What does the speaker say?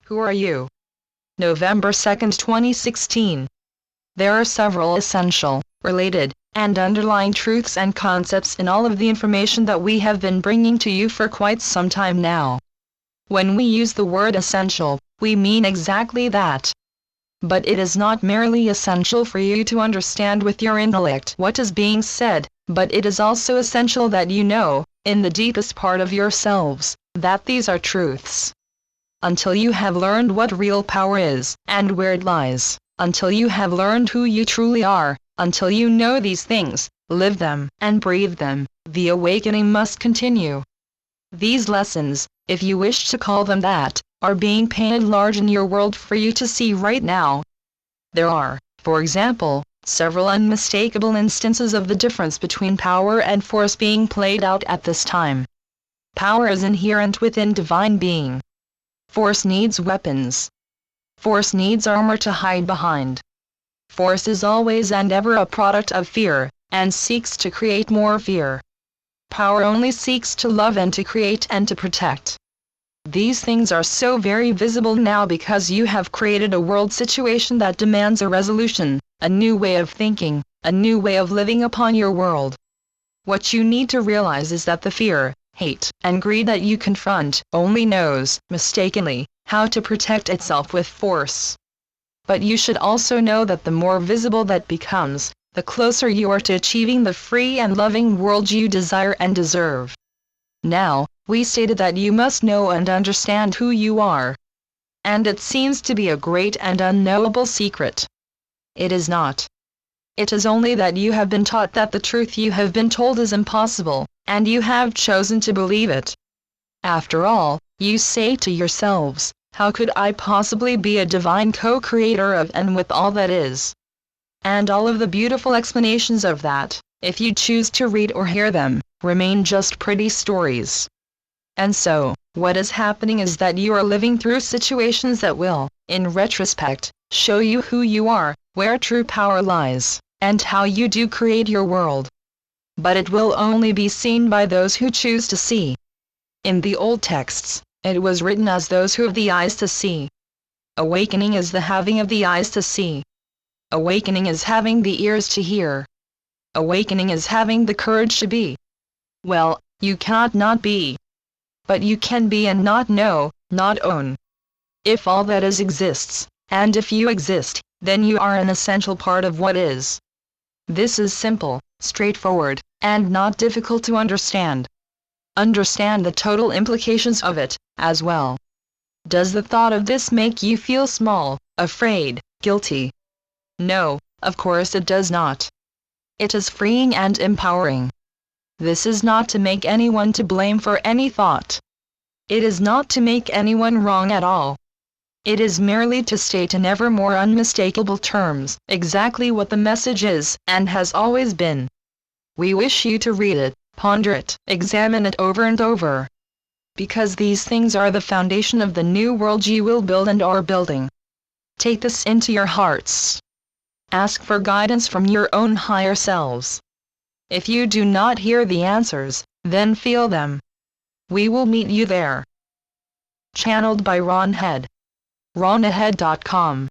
Who are you? November 2, 2016. There are several essential, related, and underlying truths and concepts in all of the information that we have been bringing to you for quite some time now. When we use the word essential, we mean exactly that. But it is not merely essential for you to understand with your intellect what is being said, but it is also essential that you know, in the deepest part of yourselves, that these are truths. Until you have learned what real power is, and where it lies, until you have learned who you truly are, until you know these things, live them, and breathe them, the awakening must continue. These lessons, if you wish to call them that, are being painted large in your world for you to see right now. There are, for example, several unmistakable instances of the difference between power and force being played out at this time. Power is inherent within divine being. Force needs weapons. Force needs armor to hide behind. Force is always and ever a product of fear, and seeks to create more fear. Power only seeks to love and to create and to protect. These things are so very visible now because you have created a world situation that demands a resolution, a new way of thinking, a new way of living upon your world. What you need to realize is that the fear, hate, and greed that you confront only knows, mistakenly, how to protect itself with force. But you should also know that the more visible that becomes, the closer you are to achieving the free and loving world you desire and deserve. Now, we stated that you must know and understand who you are. And it seems to be a great and unknowable secret. It is not. It is only that you have been taught that the truth you have been told is impossible, and you have chosen to believe it. After all, you say to yourselves, how could I possibly be a divine co-creator of and with all that is? And all of the beautiful explanations of that, if you choose to read or hear them, remain just pretty stories. And so, what is happening is that you are living through situations that will, in retrospect, show you who you are, where true power lies, and how you do create your world. But it will only be seen by those who choose to see. In the old texts, it was written as those who have the eyes to see. Awakening is the having of the eyes to see. Awakening is having the ears to hear. Awakening is having the courage to be. Well, you cannot not be. But you can be and not know, not own. If all that is exists, and if you exist, then you are an essential part of what is. This is simple, straightforward, and not difficult to understand. Understand the total implications of it, as well. Does the thought of this make you feel small, afraid, guilty? No, of course it does not. It is freeing and empowering. This is not to make anyone to blame for any thought. It is not to make anyone wrong at all. It is merely to state in ever more unmistakable terms exactly what the message is and has always been. We wish you to read it, ponder it, examine it over and over. Because these things are the foundation of the new world you will build and are building. Take this into your hearts. Ask for guidance from your own higher selves. If you do not hear the answers, then feel them. We will meet you there. Channeled by Ron Head. RonAhead.com